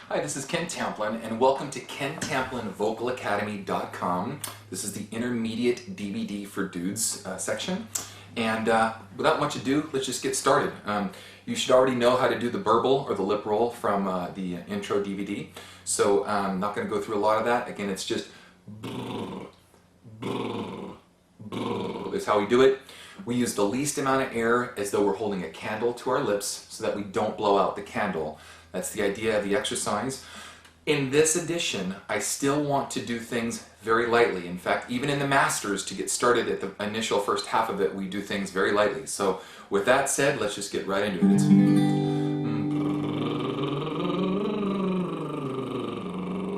Hi, this is Ken Tamplin, and welcome to KenTamplinVocalAcademy.com. This is the intermediate DVD for dudes section. And without much ado, let's just get started. You should already know how to do the burble or the lip roll from the intro DVD. So I'm not going to go through a lot of that. Again, it's just is how we do it. We use the least amount of air as though we're holding a candle to our lips so that we don't blow out the candle. That's the idea of the exercise. In this edition, I still want to do things very lightly. In fact, even in the masters, to get started at the initial first half of it, we do things very lightly. So with that said, let's just get right into it.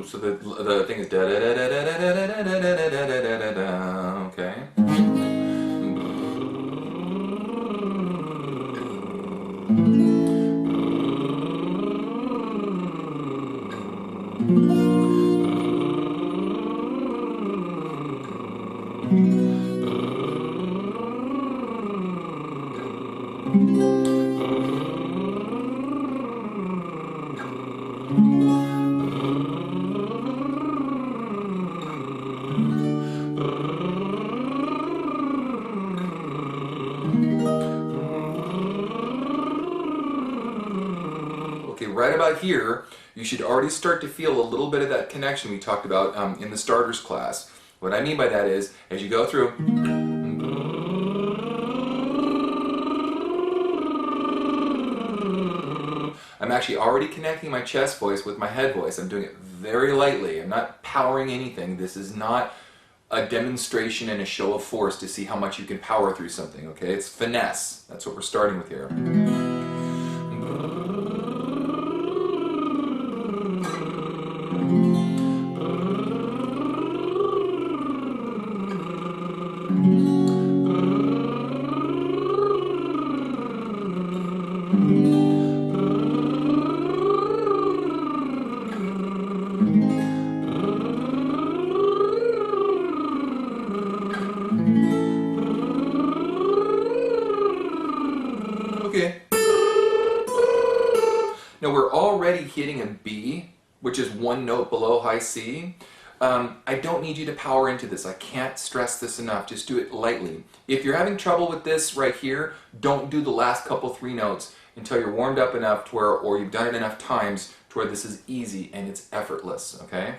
So the thing is da da da da da da da da da da da da da. Okay. Okay, right about here, you should already start to feel a little bit of that connection we talked about in the starters class. What I mean by that is, as you go through, I'm actually already connecting my chest voice with my head voice. I'm doing it very lightly. I'm not powering anything. This is not a demonstration and a show of force to see how much you can power through something, okay? It's finesse. That's what we're starting with here. Okay. Now we're already hitting a B, which is one note below high C. I don't need you to power into this. I can't stress this enough. Just do it lightly. If you're having trouble with this right here, don't do the last couple three notes until you're warmed up enough to where, or you've done it enough times to where this is easy and it's effortless, okay?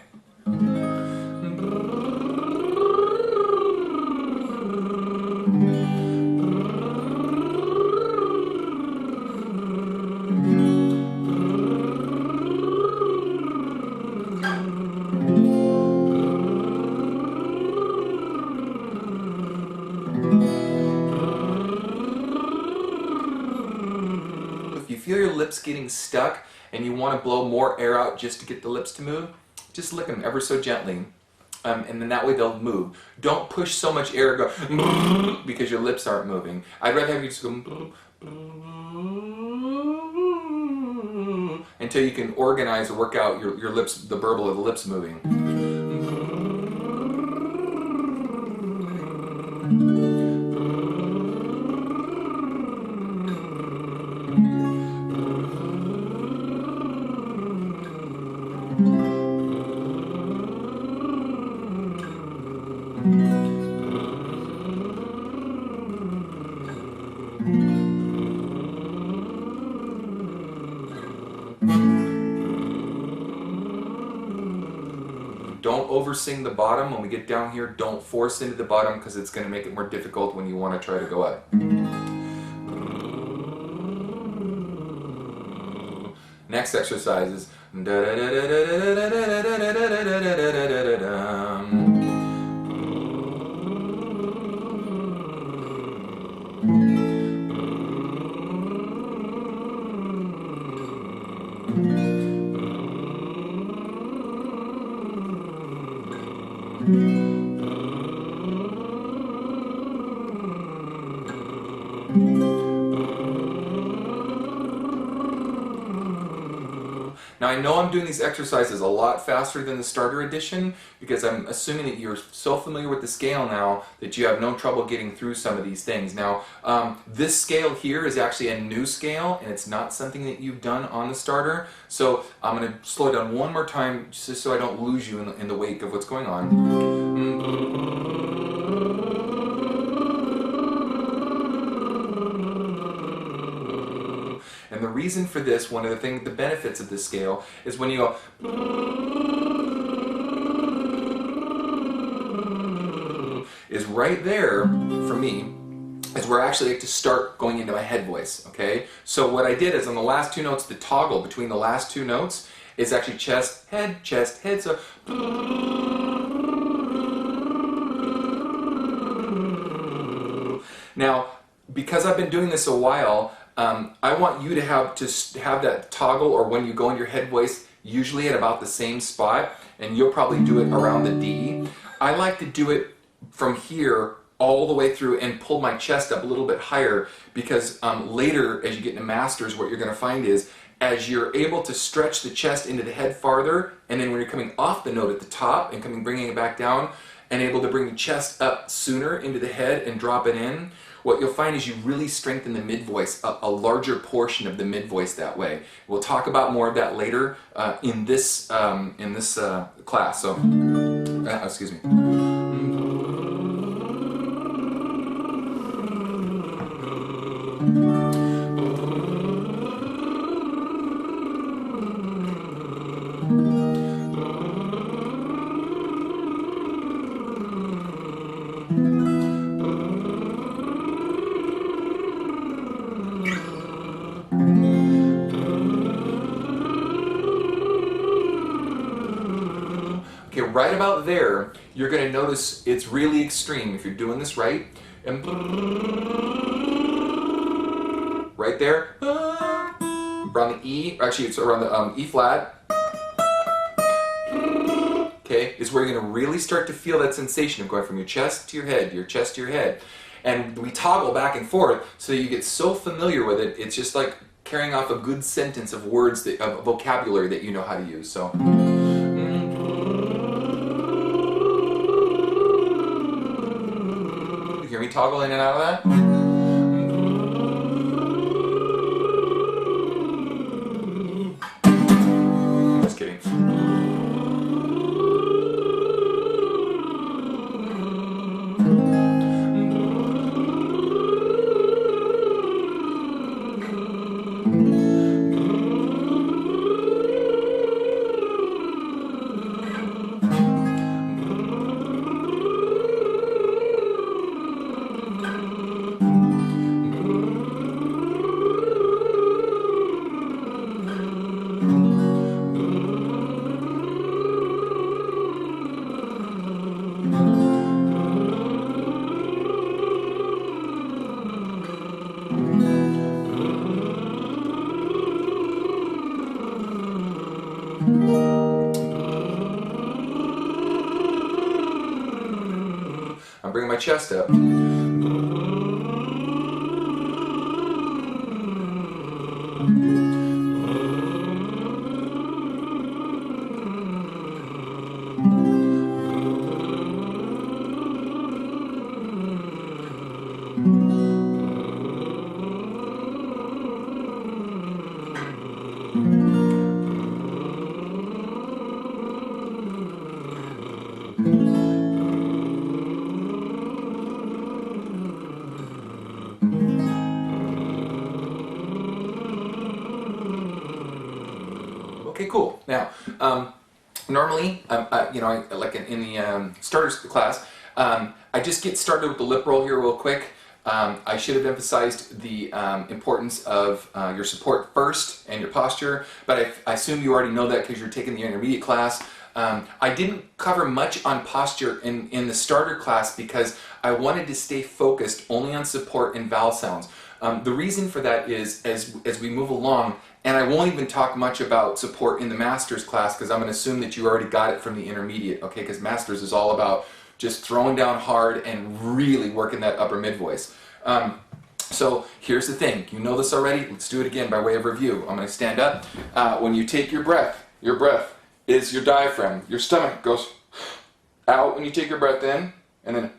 If you feel your lips getting stuck and you want to blow more air out just to get the lips to move, just lick them ever so gently, and then that way they'll move. Don't push so much air, go because your lips aren't moving. I'd rather have you just go until you can organize or work out your lips, the burble of the lips moving. Don't oversing the bottom. When we get down here, don't force into the bottom because it's going to make it more difficult when you want to try to go up. Next exercise is Now I know I'm doing these exercises a lot faster than the starter edition because I'm assuming that you're so familiar with the scale now that you have no trouble getting through some of these things. Now this scale here is actually a new scale and it's not something that you've done on the starter. So I'm going to slow down one more time just so I don't lose you in the wake of what's going on. And the reason for this, one of the benefits of this scale, is when you go is right there, for me, is where I actually like to start going into my head voice, okay? So what I did is on the last two notes, the toggle between the last two notes is actually chest, head, so now, because I've been doing this a while, I want you to have that toggle, or when you go in your head voice, usually at about the same spot, and you'll probably do it around the D. I like to do it from here all the way through and pull my chest up a little bit higher, because later as you get into masters, what you're going to find is as you're able to stretch the chest into the head farther, and then when you're coming off the note at the top and bringing it back down, and able to bring the chest up sooner into the head and drop it in, what you'll find is you really strengthen the mid voice, a larger portion of the mid voice that way. We'll talk about more of that later in this class. So, excuse me. Okay, right about there, you're going to notice it's really extreme if you're doing this right. And right there, around the E, actually it's around the E flat, okay, is where you're going to really start to feel that sensation of going from your chest to your head, your chest to your head. And we toggle back and forth so you get so familiar with it, it's just like carrying off a good sentence of words, of vocabulary that you know how to use. So. You hear me toggle in and out of that? Just kidding. I'm bringing my chest up. Okay, cool. Now, normally, like in the starters class, I just get started with the lip roll here real quick. I should have emphasized the importance of your support first and your posture, but I assume you already know that because you're taking the intermediate class. I didn't cover much on posture in the starter class because I wanted to stay focused only on support and vowel sounds. The reason for that is as we move along, and I won't even talk much about support in the Masters class because I'm going to assume that you already got it from the intermediate, okay? Because Masters is all about just throwing down hard and really working that upper mid voice. So here's the thing, you know this already, let's do it again by way of review. I'm going to stand up. When you take your breath is your diaphragm. Your stomach goes out when you take your breath in, and then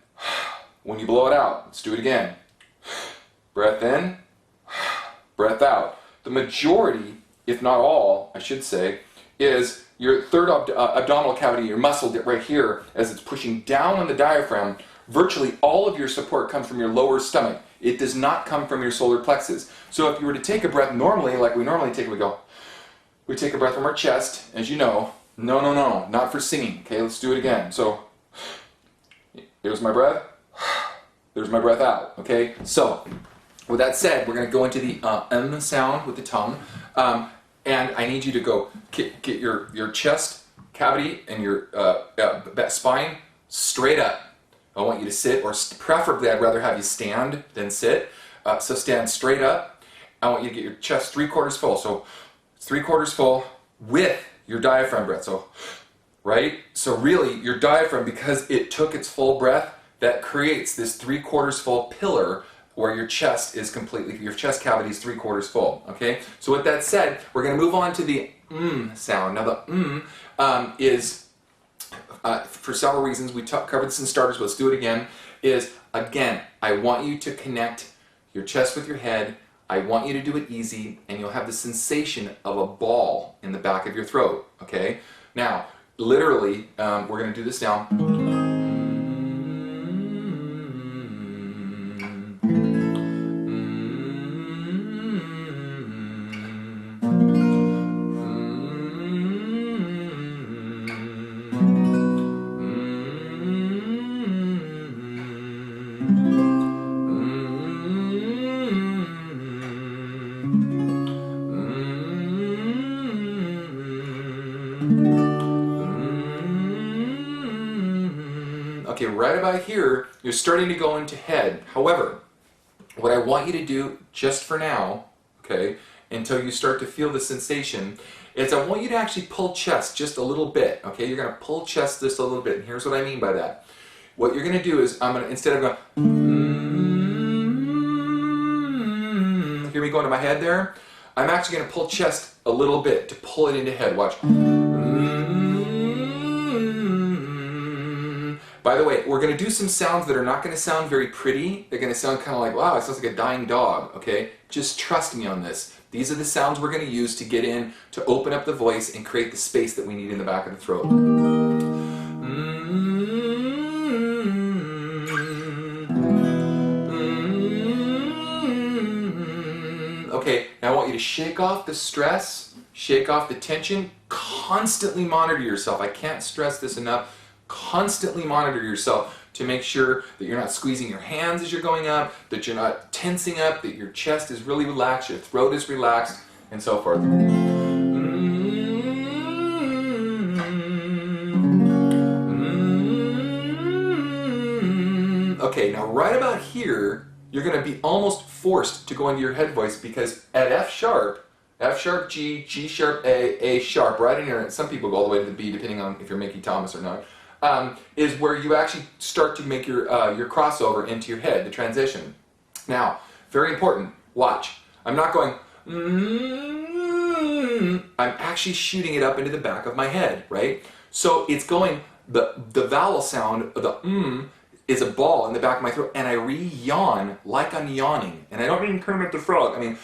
when you blow it out. Let's do it again. Breath in, breath out. The majority, if not all, I should say, is your third abdominal cavity, your muscle right here, as it's pushing down on the diaphragm. Virtually all of your support comes from your lower stomach. It does not come from your solar plexus. So if you were to take a breath normally, like we normally take, we take a breath from our chest, as you know. No, not for singing. Okay, let's do it again. So, here's my breath. There's my breath out. Okay, so with that said, we're going to go into the sound with the tongue. And I need you to go get your chest cavity and your spine straight up. I want you to sit, or preferably I'd rather have you stand than sit. So stand straight up. I want you to get your chest 3/4 full. So it's 3/4 full with your diaphragm breath. So, right? So really, your diaphragm, because it took its full breath, that creates this 3/4 full pillar where your chest is completely, your chest cavity is 3/4 full. Okay? So with that said, we're going to move on to the sound. Now the is for several reasons. We covered this in starters, but let's do it again. Again, I want you to connect your chest with your head. I want you to do it easy, and you'll have the sensation of a ball in the back of your throat. Okay? Now, literally, we're going to do this now. Okay, right about here, you're starting to go into head. However, what I want you to do just for now, okay, until you start to feel the sensation, is I want you to actually pull chest just a little bit, okay? You're going to pull chest just a little bit, and here's what I mean by that. What you're going to do is, instead of going, hear me going to my head there? I'm actually going to pull chest a little bit to pull it into head. Watch. By the way, we're going to do some sounds that are not going to sound very pretty. They're going to sound kind of like, wow, it sounds like a dying dog, okay? Just trust me on this. These are the sounds we're going to use to get in, to open up the voice and create the space that we need in the back of the throat. Okay, now I want you to shake off the stress, shake off the tension, constantly monitor yourself. I can't stress this enough. Constantly monitor yourself to make sure that you're not squeezing your hands as you're going up, that you're not tensing up, that your chest is really relaxed, your throat is relaxed, and so forth. Okay, now right about here, you're going to be almost forced to go into your head voice, because at F sharp, G, G sharp A sharp, right in here, some people go all the way to the B depending on if you're Mickey Thomas or not. Is where you actually start to make your crossover into your head, the transition. Now, very important, watch. I'm not going, I'm actually shooting it up into the back of my head, right? So it's going, the vowel sound, the is a ball in the back of my throat, and I re-yawn like I'm yawning. And I don't mean Kermit the Frog, I mean,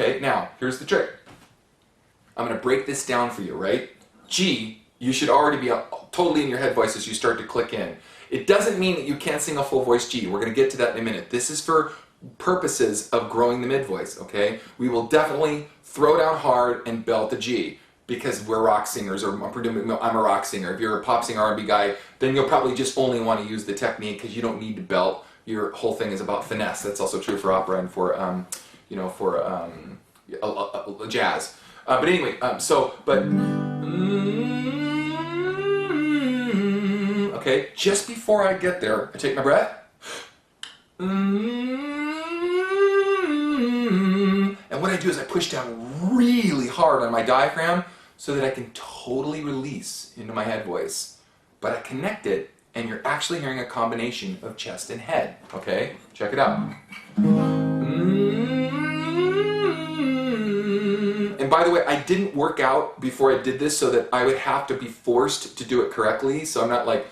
Okay, now, here's the trick. I'm going to break this down for you, right? G, you should already be totally in your head voice as you start to click in. It doesn't mean that you can't sing a full voice G. We're going to get to that in a minute. This is for purposes of growing the mid voice, okay? We will definitely throw down hard and belt the G, because we're rock singers, or I'm a rock singer. If you're a pop singer, R&B guy, then you'll probably just only want to use the technique, because you don't need to belt. Your whole thing is about finesse. That's also true for opera and for jazz. But anyway, okay, just before I get there, I take my breath. And what I do is I push down really hard on my diaphragm so that I can totally release into my head voice. But I connect it, and you're actually hearing a combination of chest and head. Okay? Check it out. And by the way, I didn't work out before I did this so that I would have to be forced to do it correctly. So I'm not like,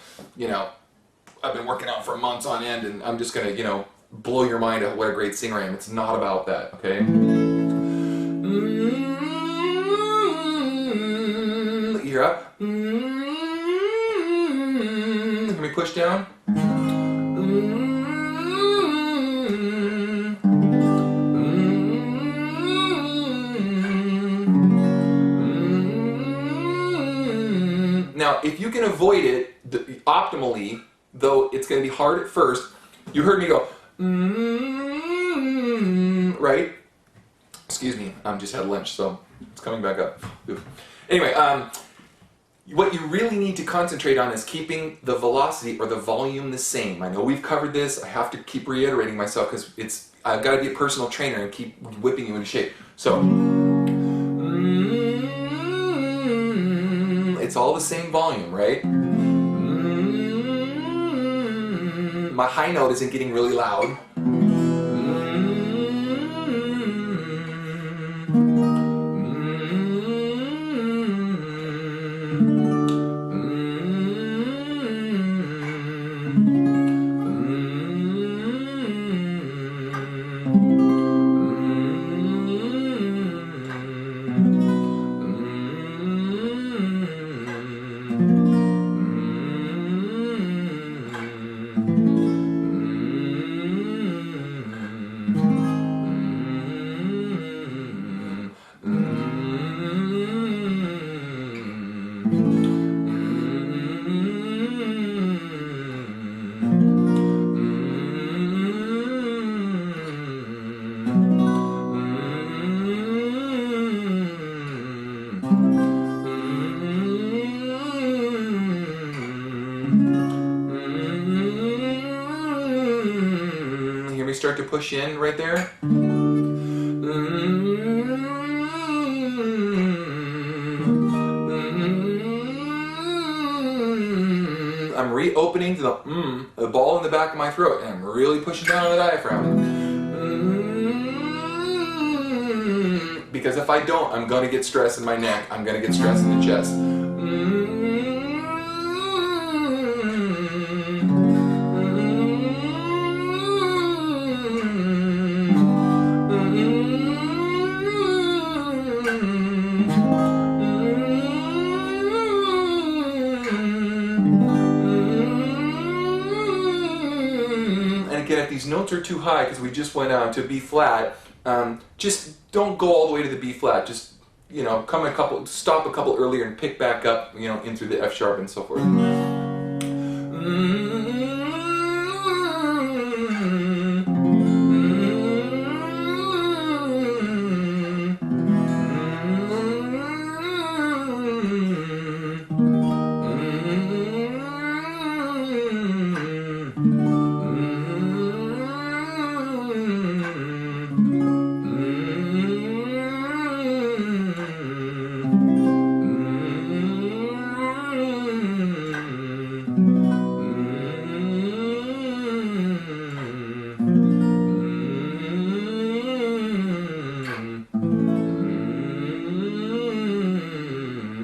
I've been working out for months on end and I'm just gonna, blow your mind at what a great singer I am. It's not about that, okay? You're up. Let me push down. Now, if you can avoid it optimally, though it's going to be hard at first, you heard me go, right? Excuse me, I just had lunch, so it's coming back up. Anyway, what you really need to concentrate on is keeping the velocity or the volume the same. I know we've covered this. I have to keep reiterating myself because I've got to be a personal trainer and keep whipping you into shape. So, it's all the same volume, right? My high note isn't getting really loud. Hear me start to push in right there? I'm reopening to the ball in the back of my throat, and I'm really pushing down on the diaphragm. Because if I don't, I'm going to get stress in my neck, I'm going to get stress in the chest. Again, if these notes are too high because we just went on to B flat, just don't go all the way to the B flat. Just stop a couple earlier and pick back up, in through the F sharp and so forth.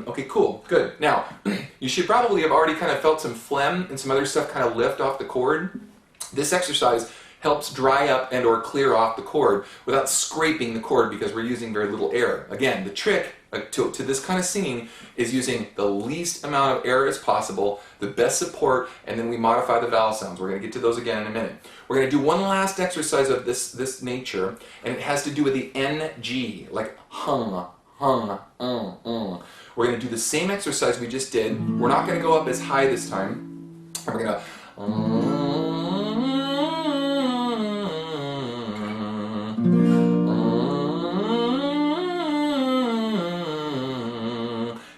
Okay, cool, good. Now, you should probably have already kind of felt some phlegm and some other stuff kind of lift off the cord. This exercise helps dry up and or clear off the cord without scraping the cord because we're using very little air. Again, the trick to this kind of singing is using the least amount of air as possible, the best support, and then we modify the vowel sounds. We're going to get to those again in a minute. We're going to do one last exercise of this nature, and it has to do with the NG, like hung, We're going to do the same exercise we just did. We're not going to go up as high this time. And we're going to...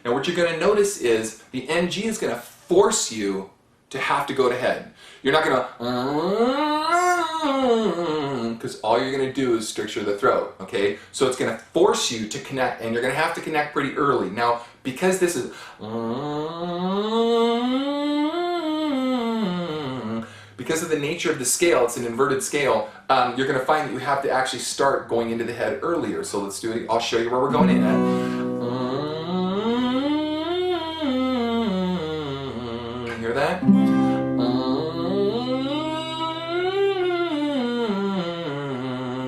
Now what you're going to notice is the NG is going to force you to have to go to head. You're not going to, because all you're going to do is stricture the throat, okay? So it's going to force you to connect, and you're going to have to connect pretty early. Now, because this is because of the nature of the scale, it's an inverted scale, you're going to find that you have to actually start going into the head earlier. So let's do it. I'll show you where we're going in at. Hear that?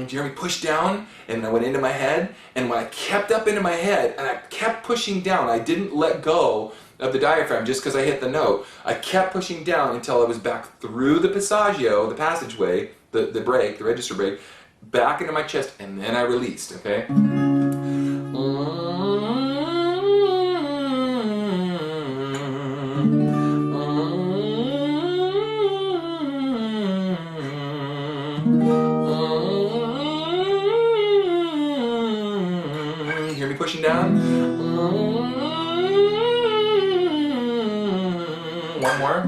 Do you hear me push down? And I went into my head, and when I kept up into my head, and I kept pushing down, I didn't let go of the diaphragm just because I hit the note. I kept pushing down until I was back through the passaggio, the passageway, the break, the register break, back into my chest, and then I released, okay? Hear me pushing down? One more.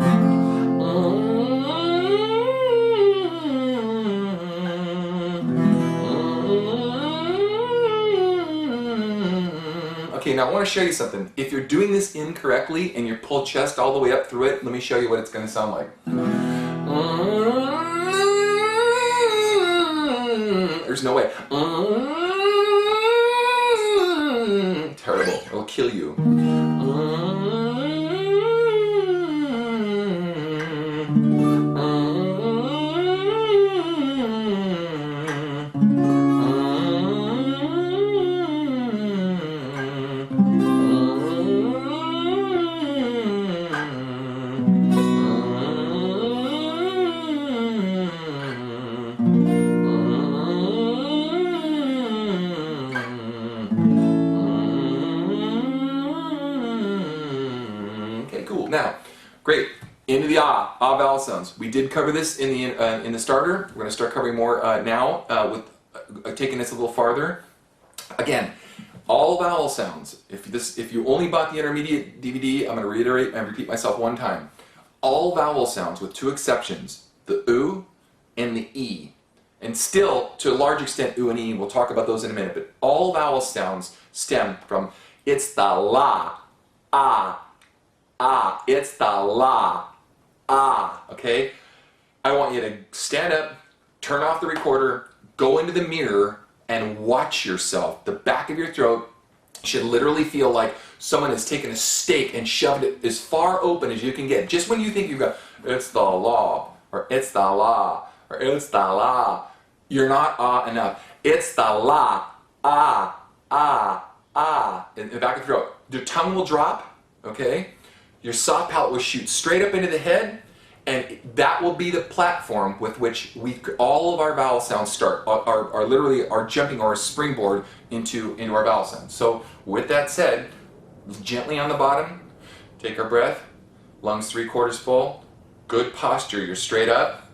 Okay, now I want to show you something. If you're doing this incorrectly and you pull chest all the way up through it, let me show you what it's going to sound like. There's no way. Terrible. It'll kill you. Now, great. Into the ah vowel sounds. We did cover this in the starter. We're going to start covering more now with taking this a little farther. Again, all vowel sounds. If you only bought the intermediate DVD, I'm going to reiterate and repeat myself one time. All vowel sounds, with two exceptions, the oo and the e, and still to a large extent oo and e. We'll talk about those in a minute. But all vowel sounds stem from it's the la, ah. Ah, it's the la, ah, okay? I want you to stand up, turn off the recorder, go into the mirror, and watch yourself. The back of your throat should literally feel like someone has taken a steak and shoved it as far open as you can get. Just when you think you've got, it's the law, or it's the la, or it's the la, you're not ah enough. It's the la, ah, in the back of the throat. Your tongue will drop, okay? Your soft palate will shoot straight up into the head, and that will be the platform with which all of our vowel sounds start, are literally our jumping or a springboard into our vowel sounds. So with that said, gently on the bottom, take our breath, lungs 3/4 full, good posture, you're straight up.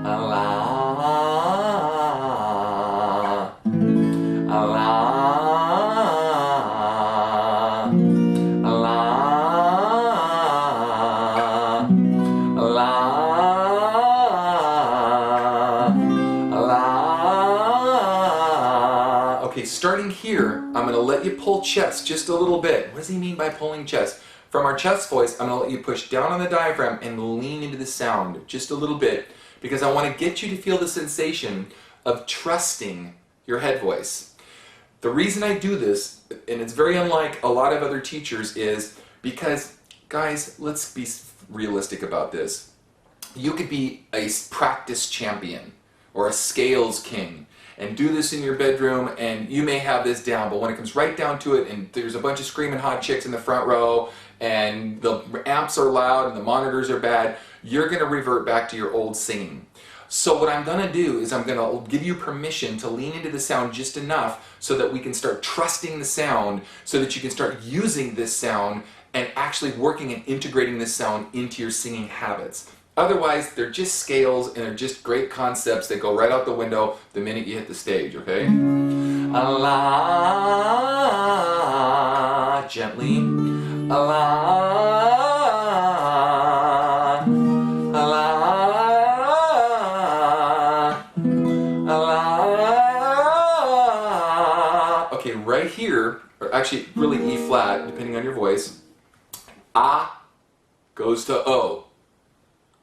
Allah, Allah. Starting here, I'm going to let you pull chest just a little bit. What does he mean by pulling chest? From our chest voice, I'm going to let you push down on the diaphragm and lean into the sound just a little bit, because I want to get you to feel the sensation of trusting your head voice. The reason I do this, and it's very unlike a lot of other teachers, is because, guys, let's be realistic about this. You could be a practice champion or a scales king and do this in your bedroom, and you may have this down, but when it comes right down to it, and there's a bunch of screaming hot chicks in the front row, and the amps are loud and the monitors are bad, you're going to revert back to your old singing. So what I'm going to do is I'm going to give you permission to lean into the sound just enough so that we can start trusting the sound, so that you can start using this sound and actually working and integrating this sound into your singing habits. Otherwise, they're just scales and they're just great concepts that go right out the window the minute you hit the stage, okay? Allah, gently. Allah, Allah, Allah. Okay, right here, actually really E flat, depending on your voice. Ah goes to O.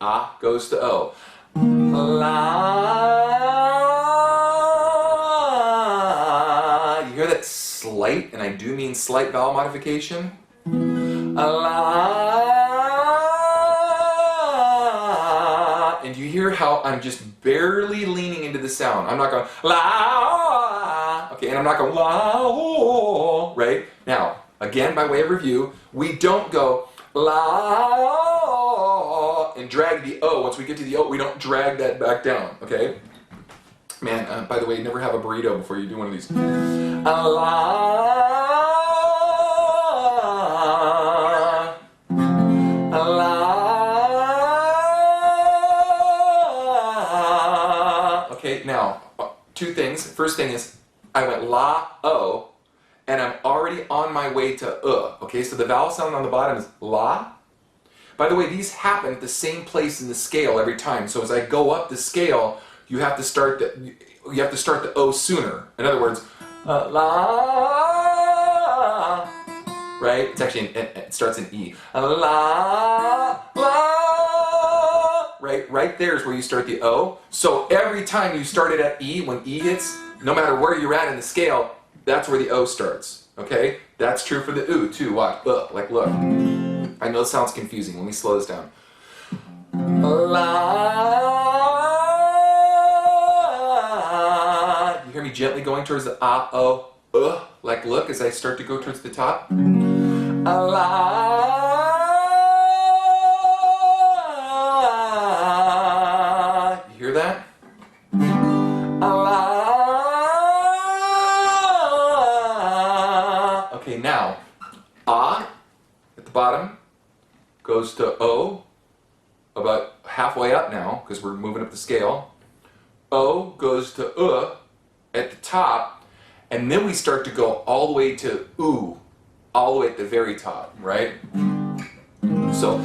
Ah goes to O. La. You hear that slight, and I do mean slight vowel modification? La. And you hear how I'm just barely leaning into the sound. I'm not going la. Okay, and I'm not going la. Right? Now, again, by way of review, we don't go la and drag the O. Once we get to the O, we don't drag that back down. Okay? Man, by the way, never have a burrito before you do one of these. La. Okay, now, two things. First thing is, I went la, o, and I'm already on my way to okay? So the vowel sound on the bottom is la. By the way, these happen at the same place in the scale every time. So as I go up the scale, you have to start the o sooner. In other words, la, right? It's actually it starts in e. La, right there is where you start the o. So every time you start it at e, when e hits, no matter where you're at in the scale, that's where the o starts. Okay? That's true for the oo too. Watch, like look. I know it sounds confusing. Let me slow this down. La. You hear me gently going towards the ah, o, like look as I start to go towards the top. La. You hear that? La. Okay, now ah at the bottom goes to O, about halfway up now, because we're moving up the scale. O goes to at the top, and then we start to go all the way to oo, all the way at the very top, right? So,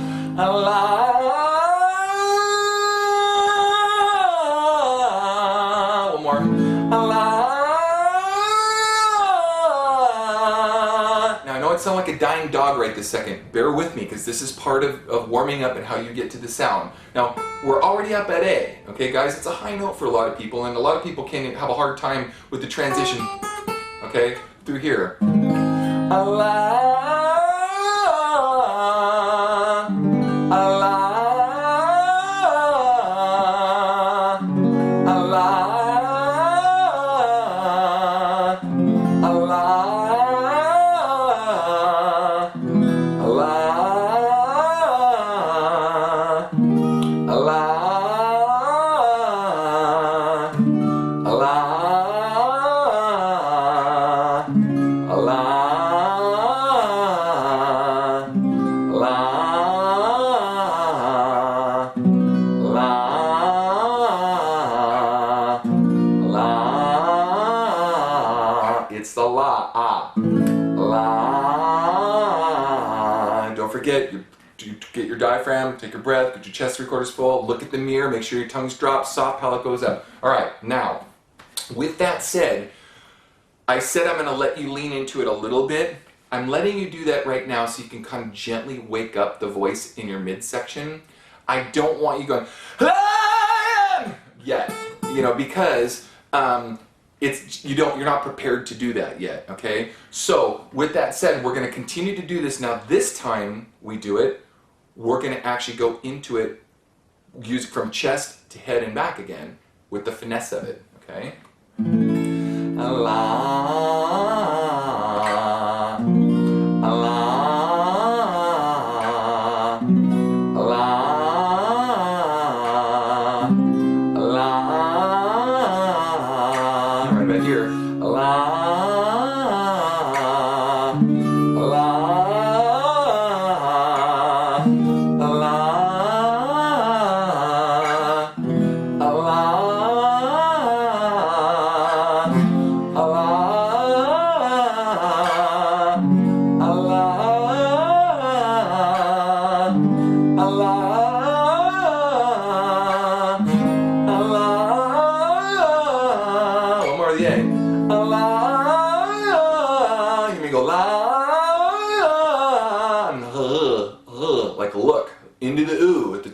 one more. It sound like a dying dog right this second. Bear with me, because this is part of warming up and how you get to the sound. Now, we're already up at A, okay guys? It's a high note for a lot of people, and a lot of people can have a hard time with the transition, okay, through here. It's the la, ah, la. Don't forget, you get your diaphragm, take your breath, get your chest 3/4 full, look at the mirror, make sure your tongue's dropped, soft palate goes up. All right, now, with that said, I said I'm going to let you lean into it a little bit. I'm letting you do that right now so you can kind of gently wake up the voice in your midsection. I don't want you going, ah! yet, because you're not prepared to do that yet, okay? So, with that said, we're going to continue to do this. Now, this time we do it, we're going to actually go into it, use it from chest to head and back again, with the finesse of it, okay? Allah.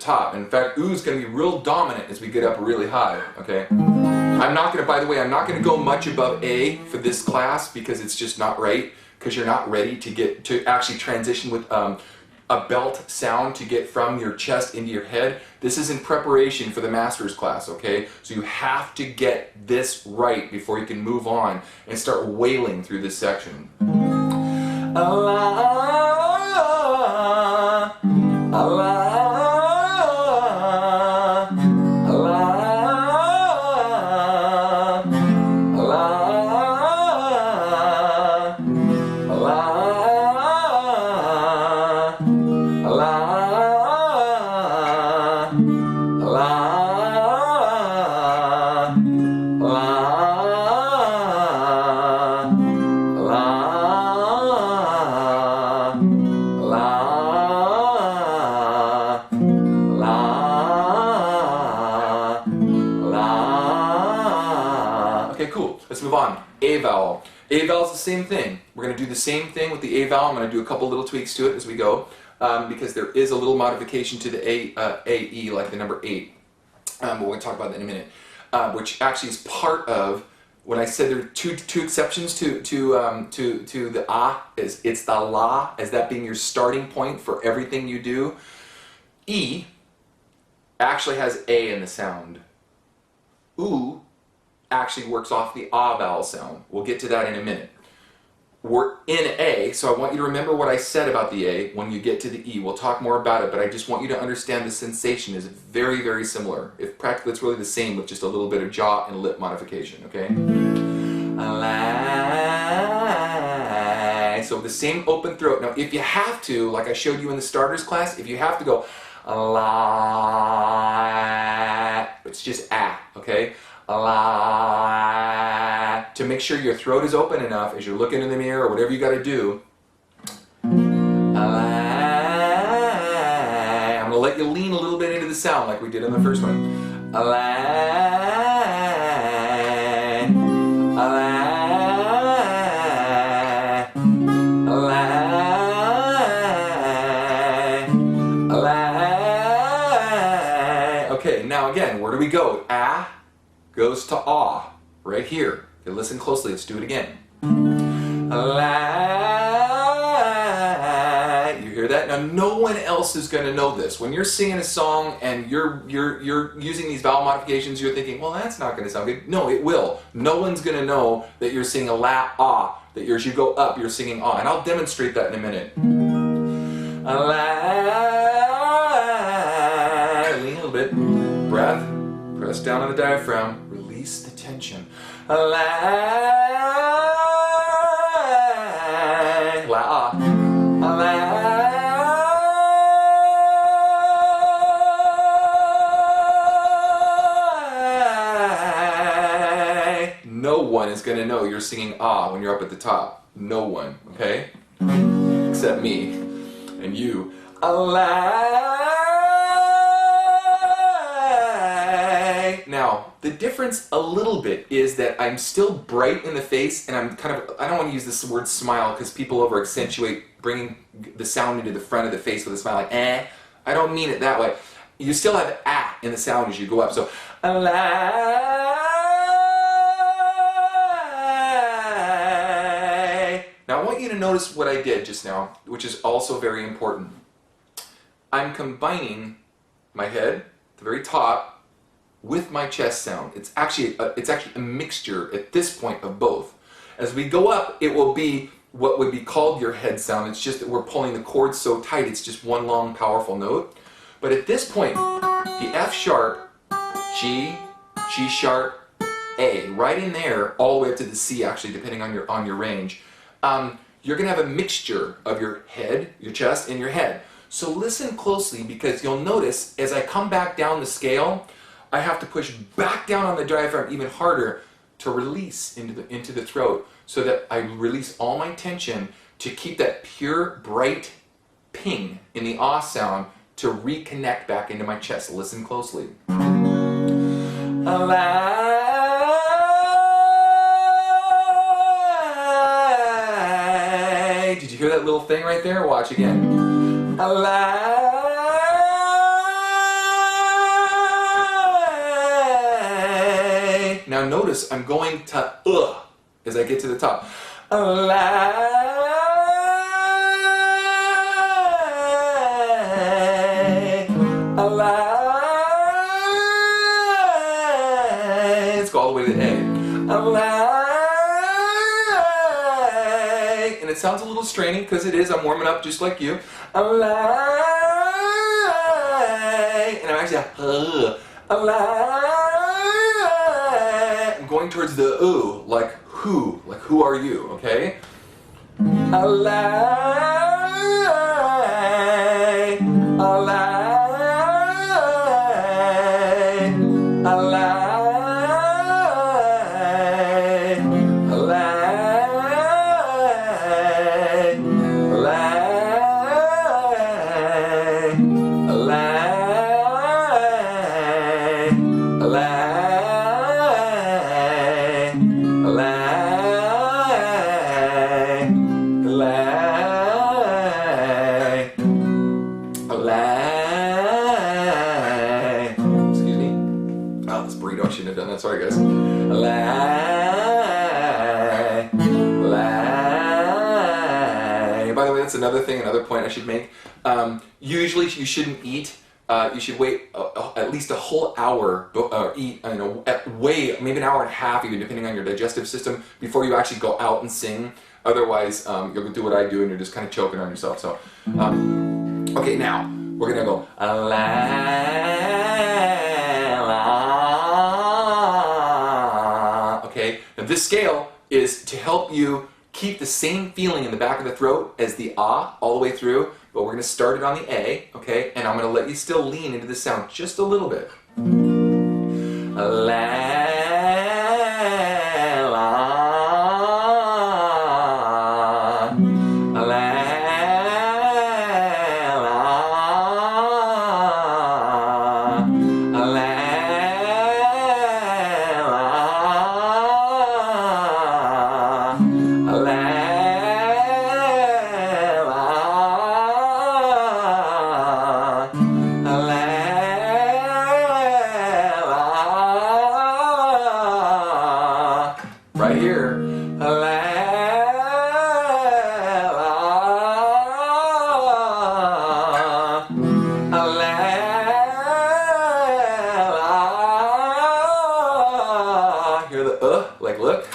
top. And in fact, ooh is going to be real dominant as we get up really high, okay? I'm not going to, by the way, I'm not going to go much above A for this class because it's just not right, because you're not ready to actually transition with a belt sound to get from your chest into your head. This is in preparation for the master's class, okay? So you have to get this right before you can move on and start wailing through this section. Allah, Allah. Okay, cool. Let's move on. A vowel. A vowel is the same thing. We're going to do the same thing with the A vowel. I'm going to do a couple little tweaks to it as we go, because there is a little modification to the AE, like the number 8. But we're going to talk about that in a minute, which actually is part of when I said there are two exceptions to the ah. It's the la as that being your starting point for everything you do. E actually has A in the sound. Oo actually works off the ah vowel sound. We'll get to that in a minute. We're in A, so I want you to remember what I said about the A when you get to the E. We'll talk more about it, but I just want you to understand the sensation is very, very similar. If practically it's really the same with just a little bit of jaw and lip modification, okay? So the same open throat. Now if you have to, like I showed you in the starters class, if you have to go it's just ah, okay? To make sure your throat is open enough as you're looking in the mirror or whatever you got to do. I'm going to let you lean a little bit into the sound like we did in the first one. Okay, now again, where do we go? Ah goes to ah, right here. Okay, listen closely, let's do it again. You hear that? Now no one else is going to know this. When you're singing a song and you're using these vowel modifications, you're thinking, well, that's not going to sound good. No, it will. No one's going to know that you're singing a la, ah, that as you go up, you're singing ah. And I'll demonstrate that in a minute. Lean a little bit. Breath. Press down on the diaphragm. Release the tension. No one is going to know you're singing ah when you're up at the top. No one, okay? Except me and you. Now, the difference a little bit is that I'm still bright in the face and I'm kind of, I don't want to use this word smile because people over accentuate bringing the sound into the front of the face with a smile like eh. I don't mean it that way. You still have ah in the sound as you go up. So, now I want you to notice what I did just now, which is also very important. I'm combining my head at the very top with my chest sound. It's actually a mixture at this point of both. As we go up, it will be what would be called your head sound. It's just that we're pulling the chords so tight, it's just one long powerful note. But at this point, the F sharp, G, G sharp, A, right in there, all the way up to the C actually, depending on your range. You're gonna have a mixture of your head, your chest, and your head. So listen closely because you'll notice as I come back down the scale, I have to push back down on the diaphragm even harder to release into the throat so that I release all my tension to keep that pure, bright ping in the ah sound to reconnect back into my chest. Listen closely. Did you hear that little thing right there? Watch again. Now notice I'm going to as I get to the top. Let's go all the way to A. And it sounds a little straining because it is. I'm warming up just like you. And I'm actually I'm going towards the ooh, like who are you? Okay. Excuse me. Oh, this burrito, I shouldn't have done that. Sorry, guys. By the way, that's another thing, another point I should make. Usually, you shouldn't eat. You should wait at least a whole hour, or eat, maybe an hour and a half, even depending on your digestive system, before you actually go out and sing. Otherwise, you'll do what I do, and you're just kind of choking on yourself. So, okay, now we're gonna go Okay, now this scale is to help you keep the same feeling in the back of the throat as the ah all the way through, but we're gonna start it on the A, okay? And I'm gonna let you still lean into the sound just a little bit. Right here. Hear the like look.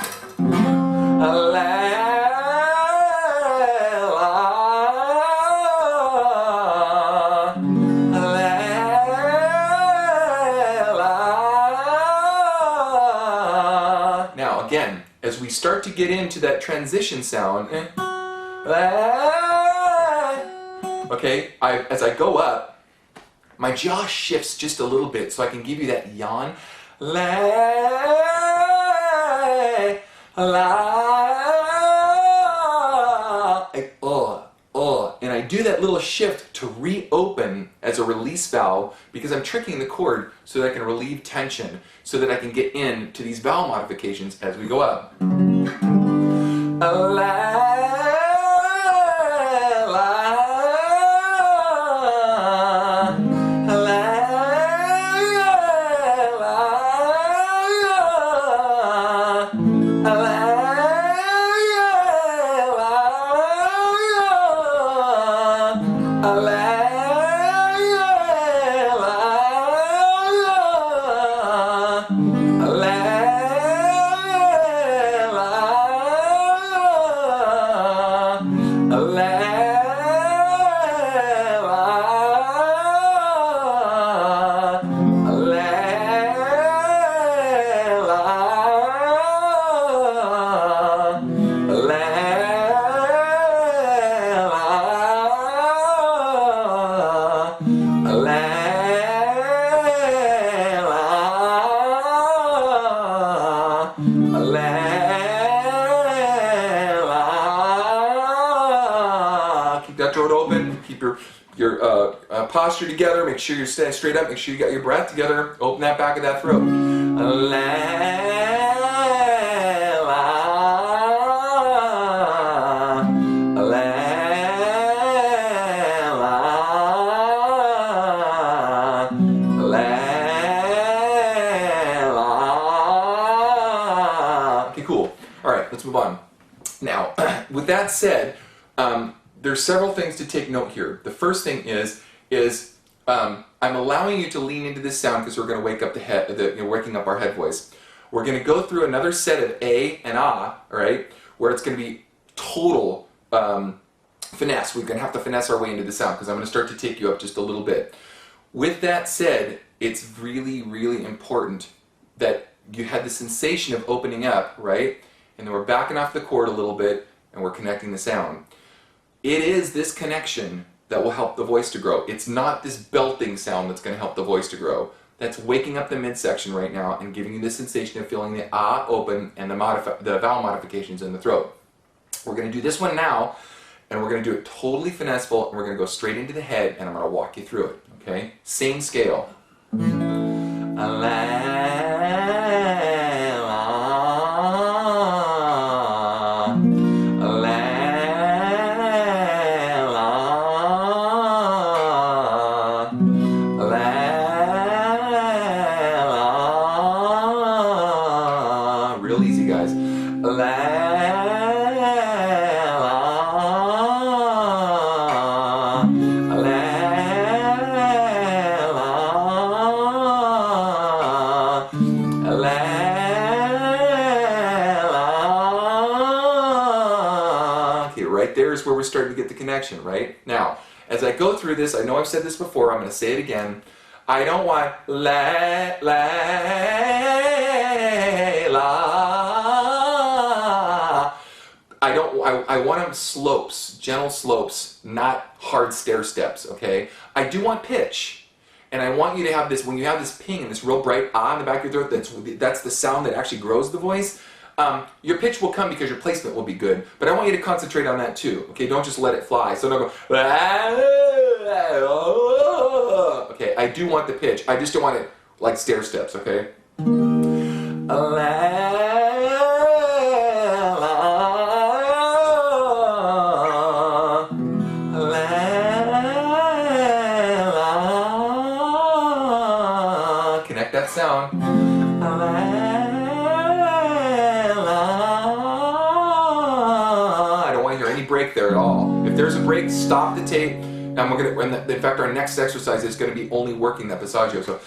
Now again, as we start to get into that transition sound, okay, as I go up, my jaw shifts just a little bit so I can give you that yawn. And I do that little shift to reopen as a release valve because I'm tricking the cord so that I can relieve tension, so that I can get into these vowel modifications as we go up. Keep that throat open. Keep your posture together. Make sure you're standing straight up. Make sure you got your breath together. Open that back of that throat. let's move on. Now, with that said, there's several things to take note here. The first thing is I'm allowing you to lean into this sound because we're going to wake up waking up our head voice. We're going to go through another set of A and Ah, all right, where it's going to be total finesse. We're going to have to finesse our way into the sound because I'm going to start to take you up just a little bit. With that said, it's really, really important that you had the sensation of opening up, right? And then we're backing off the chord a little bit and we're connecting the sound. It is this connection that will help the voice to grow. It's not this belting sound that's going to help the voice to grow. That's waking up the midsection right now and giving you the sensation of feeling the ah open and the vowel modifications in the throat. We're going to do this one now, and we're going to do it totally finesseful, and we're going to go straight into the head, and I'm going to walk you through it. Okay? Same scale. Real easy, guys. Okay, right there is where we're starting to get the connection, right? Now, as I go through this, I know I've said this before, I'm going to say it again. I don't want la, I want them slopes, gentle slopes, not hard stair steps, okay? I do want pitch. And I want you to have this, when you have this ping and this real bright ah in the back of your throat, that's the sound that actually grows the voice. Your pitch will come because your placement will be good, but I want you to concentrate on that too, okay? Don't just let it fly. So don't go, okay, I do want the pitch. I just don't want it like stair steps, okay? Connect that sound. I don't want to hear any break there at all. If there's a break, stop the tape. And in fact, our next exercise is going to be only working that passaggio. So,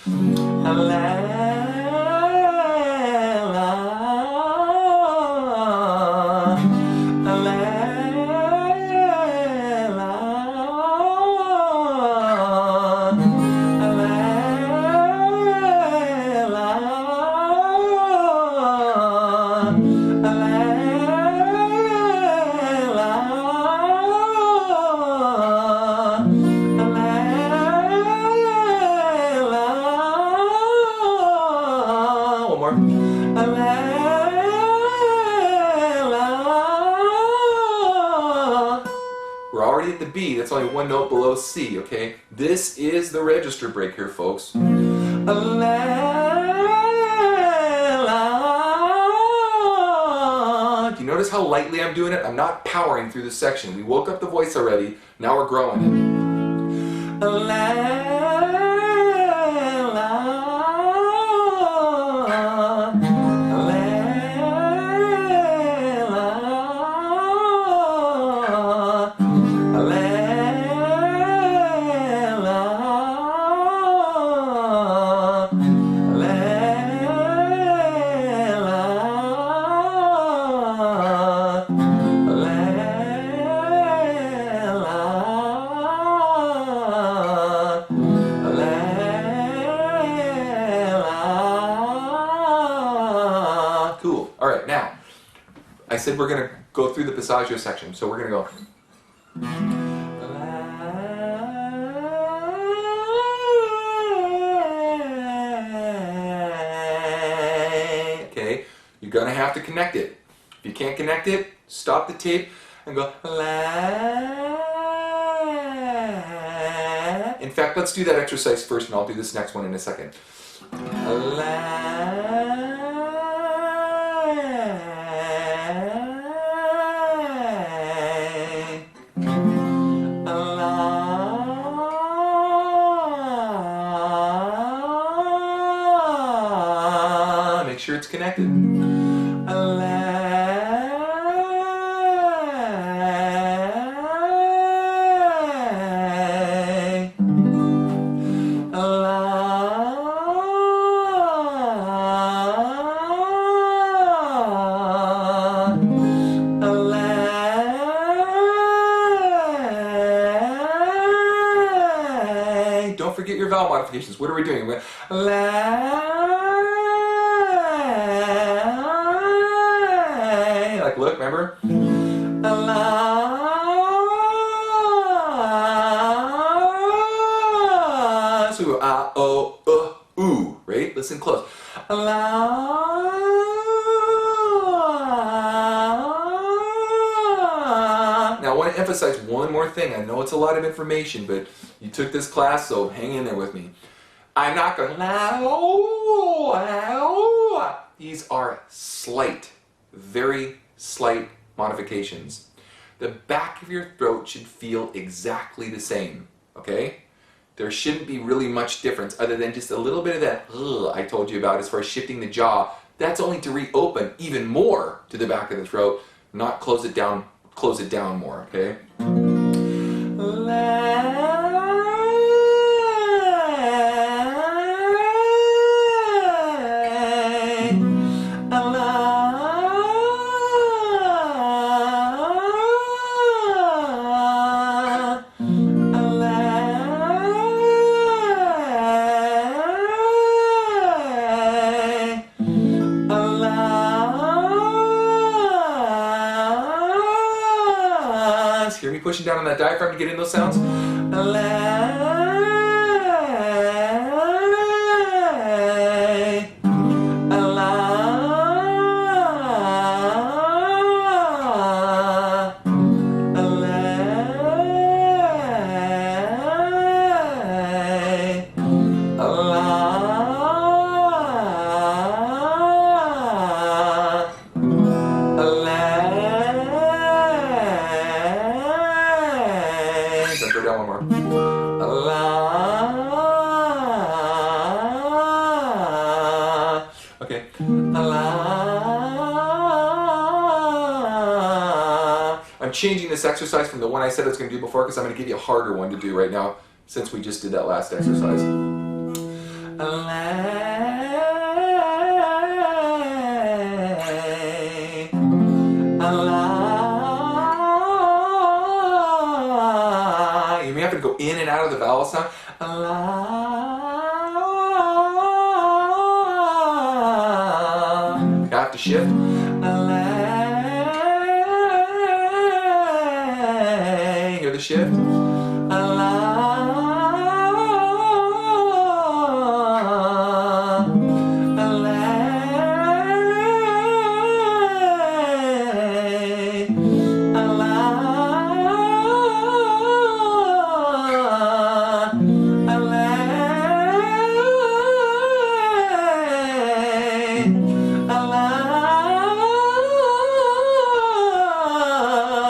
we're already at the B, that's only one note below C, okay? This is the register break here, folks. Do you notice how lightly I'm doing it? I'm not powering through this section. We woke up the voice already, now we're growing it. Cool. All right, now, I said we're going to go through the passaggio section, so we're going to go. Okay, you're going to have to connect it. If you can't connect it, stop the tape and go. In fact, let's do that exercise first, and I'll do this next one in a second. Make sure it's connected. vowel modifications. What are we doing? Like, look, remember? So, o, ooh, right? Listen close. Now, I want to emphasize one more thing. I know it's a lot of information, but you took this class, so hang in there with me. I'm not going to. These are slight, very slight modifications. The back of your throat should feel exactly the same, okay? There shouldn't be really much difference other than just a little bit of that I told you about as far as shifting the jaw. That's only to reopen even more to the back of the throat, not close it down more, okay? Hear me pushing down on that diaphragm to get in those sounds? Go down one more. Okay. I'm changing this exercise from the one I said I was going to do before because I'm going to give you a harder one to do right now since we just did that last exercise. You may have to go in and out of the vowel sound. You have to shift. Hear the shift.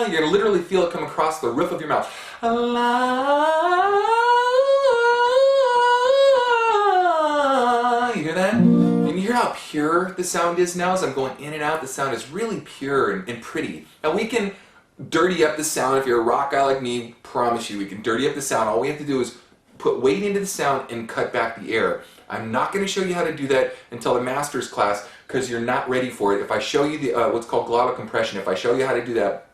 You're going to literally feel it come across the roof of your mouth. You hear that? And you hear how pure the sound is now as I'm going in and out? The sound is really pure and pretty. Now we can dirty up the sound. If you're a rock guy like me, promise you, we can dirty up the sound. All we have to do is put weight into the sound and cut back the air. I'm not going to show you how to do that until the master's class because you're not ready for it. If I show you the what's called glottal compression, if I show you how to do that,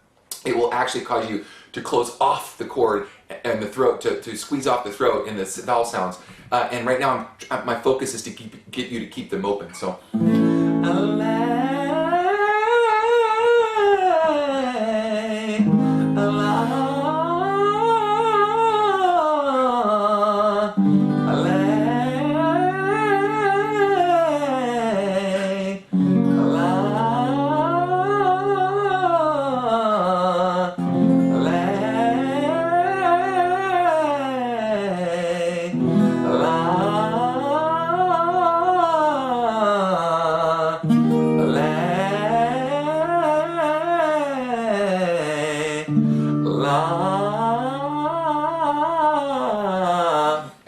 it will actually cause you to close off the cord and the throat, to squeeze off the throat in the vowel sounds. And right now, my focus is to get you to keep them open. So.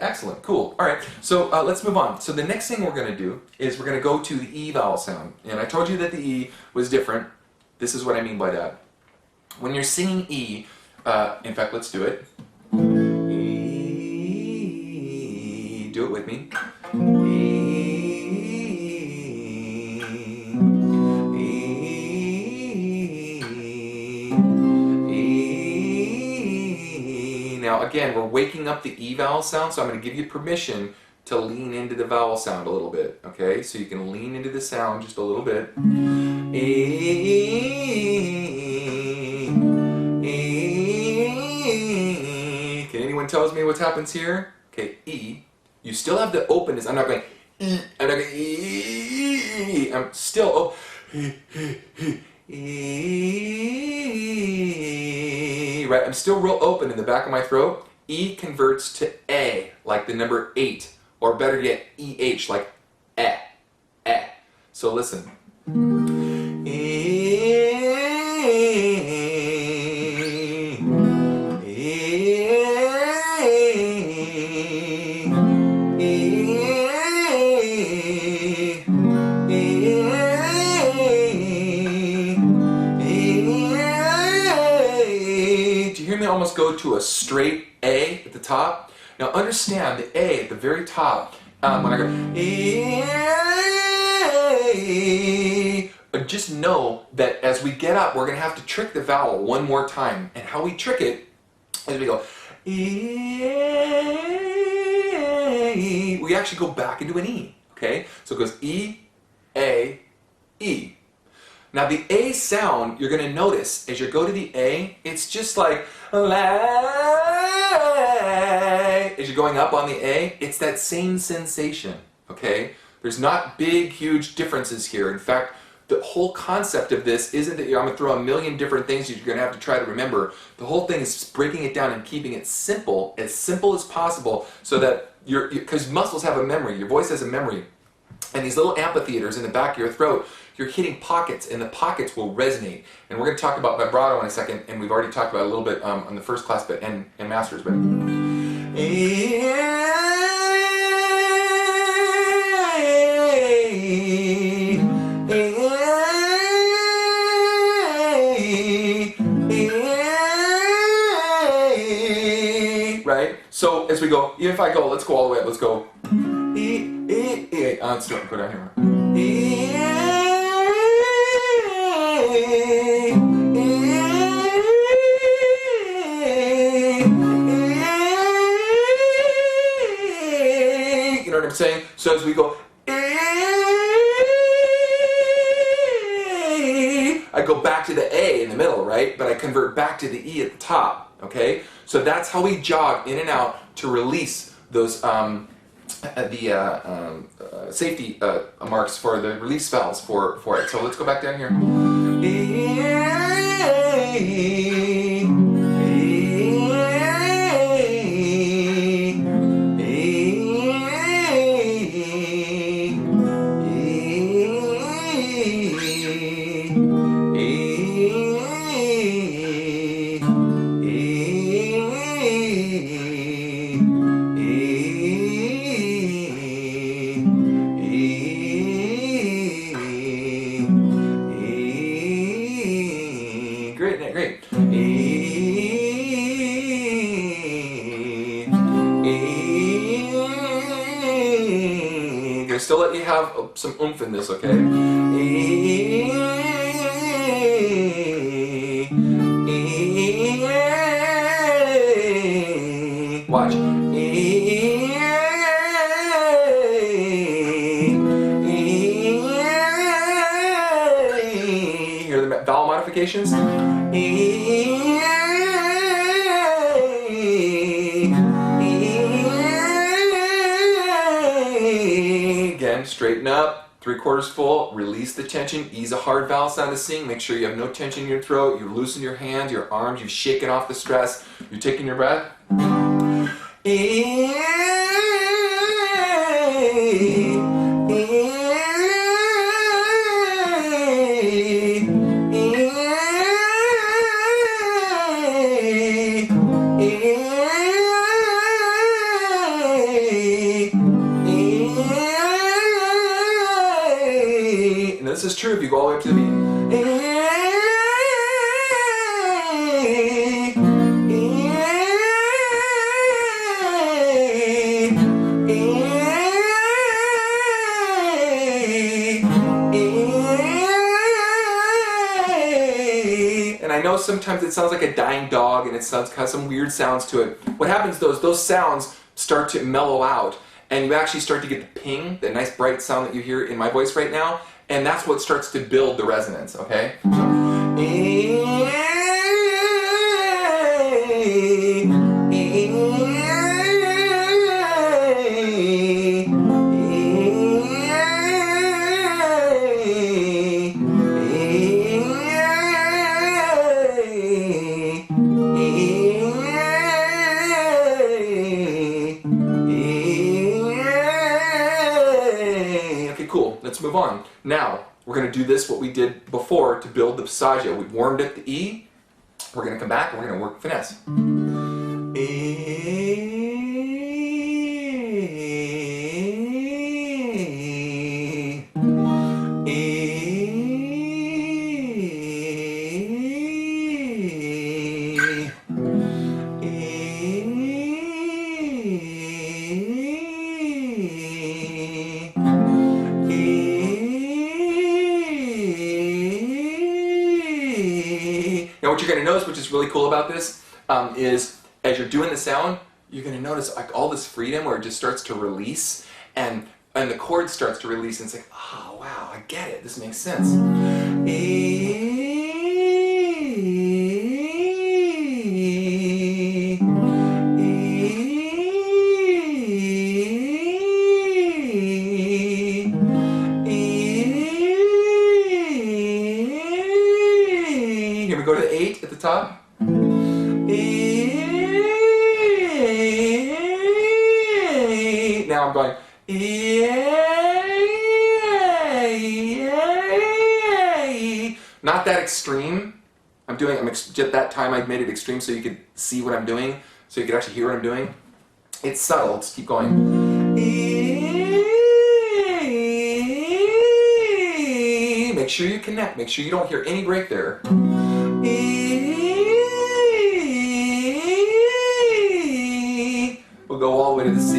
Excellent, cool. All right, so let's move on. So the next thing we're going to do is we're going to go to the E vowel sound. And I told you that the E was different. This is what I mean by that. When you're singing E, in fact, let's do it. E, do it with me. Now again, we're waking up the E vowel sound, so I'm going to give you permission to lean into the vowel sound a little bit, okay? So you can lean into the sound just a little bit. Can anyone tell me what happens here? Okay, E. You still have the openness. I'm not going E. I'm not going E. I'm still E. Right? I'm still real open in the back of my throat. E converts to A, like the number 8. Or better yet, EH, like eh, eh. So listen. Do you hear me almost go to a straight A at the top? Now understand the A at the very top, when I go, just know that as we get up, we're going to have to trick the vowel one more time. And how we trick it is we go, we actually go back into an E, okay? So it goes E, A, E. Now the A sound, you're going to notice as you go to the A, it's just like, as you're going up on the A, it's that same sensation, okay? There's not big, huge differences here. In fact, the whole concept of this isn't that I'm going to throw a million different things that you're going to have to try to remember. The whole thing is just breaking it down and keeping it simple as possible, so that because muscles have a memory, your voice has a memory, and these little amphitheaters in the back of your throat, you're hitting pockets, and the pockets will resonate. And we're going to talk about vibrato in a second, and we've already talked about it a little bit on the first class, but and masters, but. Right? So as we go, even if I go, let's go all the way up. Let's go. Let's go down here. You know what I'm saying? So as we go, I go back to the A in the middle, right? But I convert back to the E at the top, okay? So that's how we jog in and out to release those safety marks for the release valves for it. So let's go back down here. Great. Gonna still let you have some oomph in this, okay? Watch. Hear the vowel modifications? Again, straighten up, 3/4 full, release the tension, ease a hard vowel sound to sing, make sure you have no tension in your throat, you loosen your hands, your arms, you've shaken off the stress, you're taking your breath. And this is true if you go all the way up to the beat. And I I know sometimes it sounds like a dying dog and it has some weird sounds to it. What happens though is those sounds start to mellow out and you actually start to get the ping, the nice bright sound that you hear in my voice right now, and that's what starts to build the resonance, okay? Okay, cool. Let's move on. Now, we're going to do this, what we did before, to build the passaggio. We warmed up the E. We're going to come back and we're going to work finesse. Now what you're going to notice, which is really cool about this, is as you're doing the sound, you're going to notice like all this freedom where it just starts to release and the chord starts to release and it's like, oh wow, I get it, this makes sense. Here we go to the 8 at the top. Now I'm going. Not that extreme. At that time I made it extreme so you could see what I'm doing, so you could actually hear what I'm doing. It's subtle, just keep going. Make sure you connect, make sure you don't hear any break there. We'll go all the way to the C.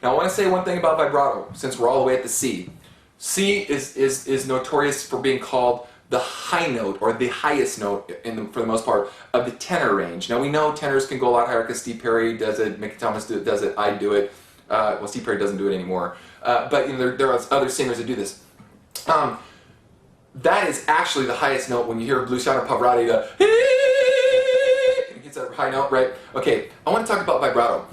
Now I want to say one thing about vibrato, since we're all the way at the C. C is notorious for being called the high note, or the highest note, for the most part, of the tenor range. Now we know tenors can go a lot higher because Steve Perry does it, Mickey Thomas does it, I do it. Well, Steve Perry doesn't do it anymore. But you know, there are other singers that do this. That is actually the highest note when you hear Luciano Pavarotti, it gets that high note, right? Okay, I want to talk about vibrato.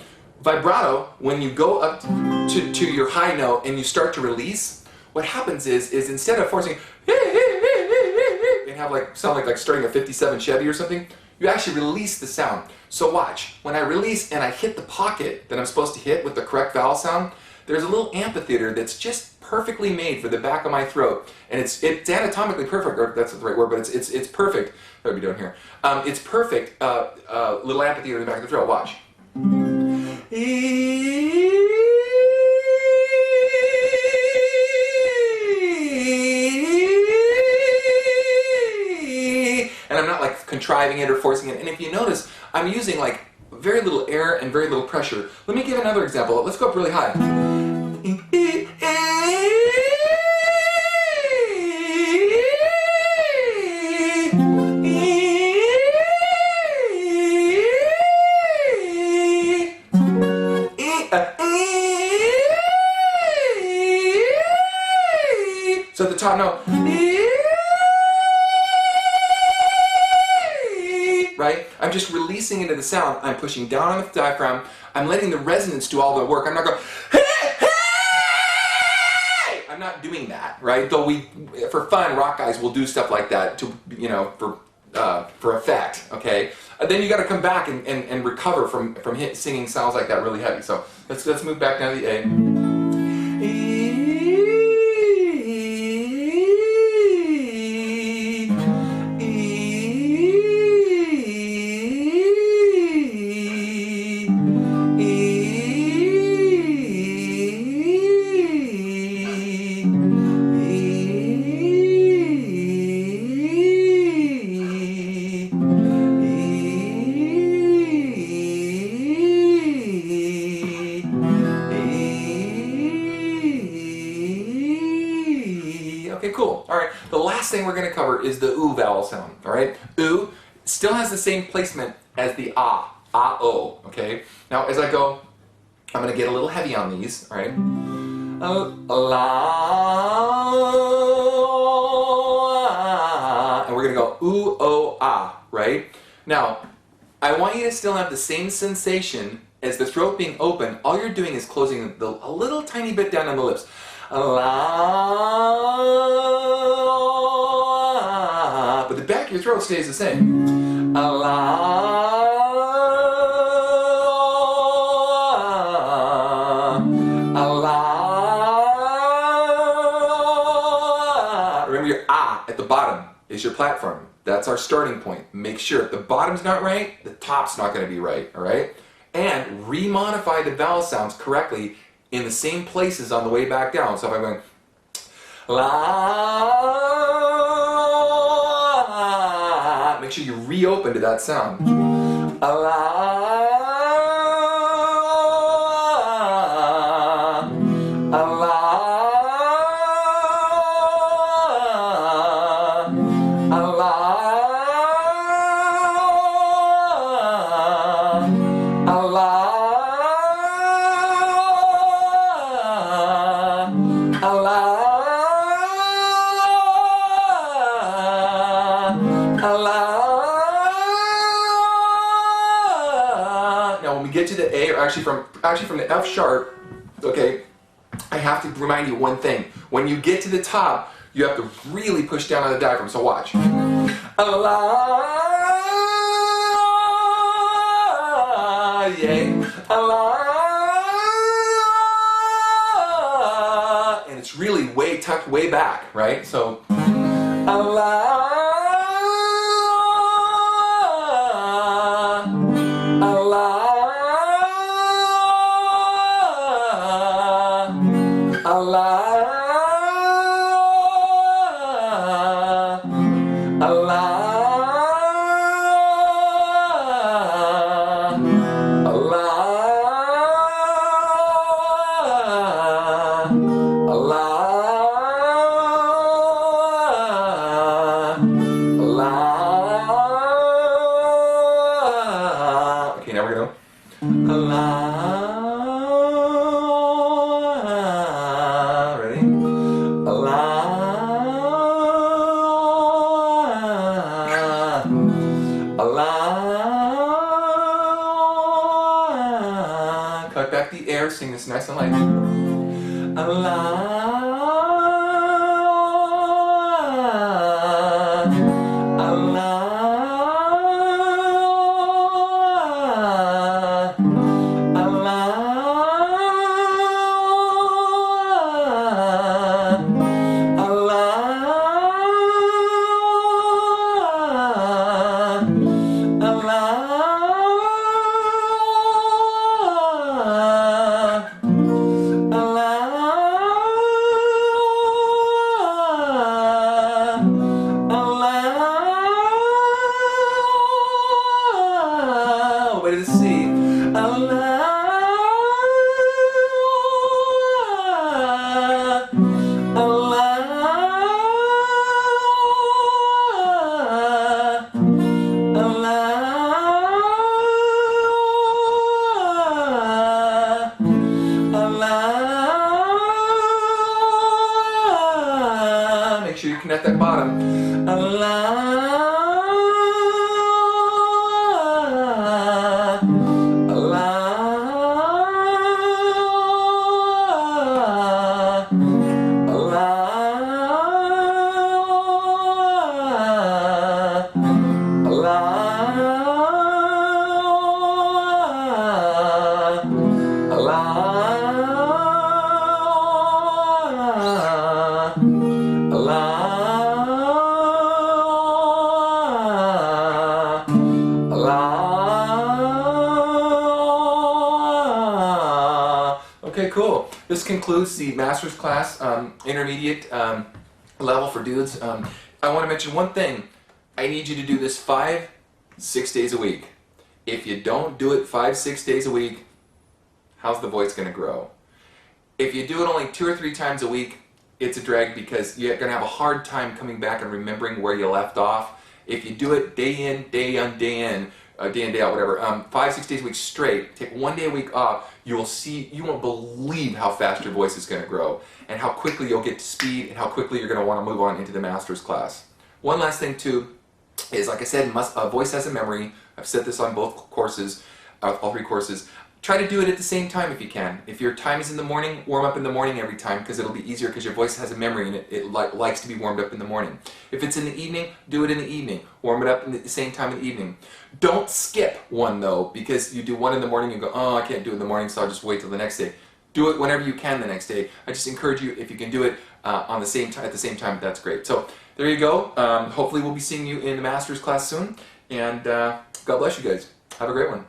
Vibrato, when you go up to your high note and you start to release, what happens is instead of forcing and have sound like starting a 57 Chevy or something, you actually release the sound. So watch, when I release and I hit the pocket that I'm supposed to hit with the correct vowel sound, there's a little amphitheater that's just perfectly made for the back of my throat, and it's anatomically perfect, or that's the right word, but it's perfect. What are we doing here? It's perfect little amphitheater in the back of the throat. Watch. And I'm not like contriving it or forcing it. And if you notice, I'm using like very little air and very little pressure. Let me give another example. Let's go up really high. So at the top note, right? I'm just releasing into the sound. I'm pushing down on the diaphragm. I'm letting the resonance do all the work. I'm not going, I'm not doing that, right? Though for fun, rock guys will do stuff like that to, for effect, okay? Then you got to come back and recover from singing sounds like that really heavy. So let's move back down to the A. All right, the last thing we're going to cover is the oo vowel sound. All right, oo still has the same placement as the ah, ah-o, okay? Now, as I go, I'm going to get a little heavy on these, all right? La, and we're going to go oo, o, ah, right? Now, I want you to still have the same sensation as the throat being open. All you're doing is closing a little tiny bit down on the lips. La, but the back of your throat stays the same. La, la. Remember your ah at the bottom is your platform. That's our starting point. Make sure if the bottom's not right, the top's not going to be right, all right? And remodify the vowel sounds correctly in the same places on the way back down. So if I'm going la, make sure you reopen to that sound. La, now when we get to the A, or actually from the F sharp, okay, I have to remind you one thing. When you get to the top, you have to really push down on the diaphragm, so watch. Yay. And it's really way tucked way back, right? So okay, now we're gonna ready? Cut back the air, sing this nice and light. Way to see. Make sure you connect that bottom. Okay, cool. This concludes the master's class, intermediate level for dudes. I want to mention one thing. I need you to do this 5-6 days a week. If you don't do it 5-6 days a week, how's the voice going to grow? If you do it only 2 or 3 times a week, it's a drag because you're going to have a hard time coming back and remembering where you left off. If you do it day in, day out, whatever, 5-6 days a week straight, take 1 day a week off, you won't believe how fast your voice is going to grow and how quickly you'll get to speed and how quickly you're going to want to move on into the master's class. One last thing too is, like I said, voice has a memory. I've said this on both courses, all 3 courses. Try to do it at the same time if you can. If your time is in the morning, warm up in the morning every time because it'll be easier because your voice has a memory and it likes to be warmed up in the morning. If it's in the evening, do it in the evening. Warm it up at the same time in the evening. Don't skip one though, because you do one in the morning and go, oh, I can't do it in the morning, so I'll just wait till the next day. Do it whenever you can the next day. I just encourage you, if you can do it at the same time, that's great. So there you go. Hopefully we'll be seeing you in the master's class soon, and God bless you guys. Have a great one.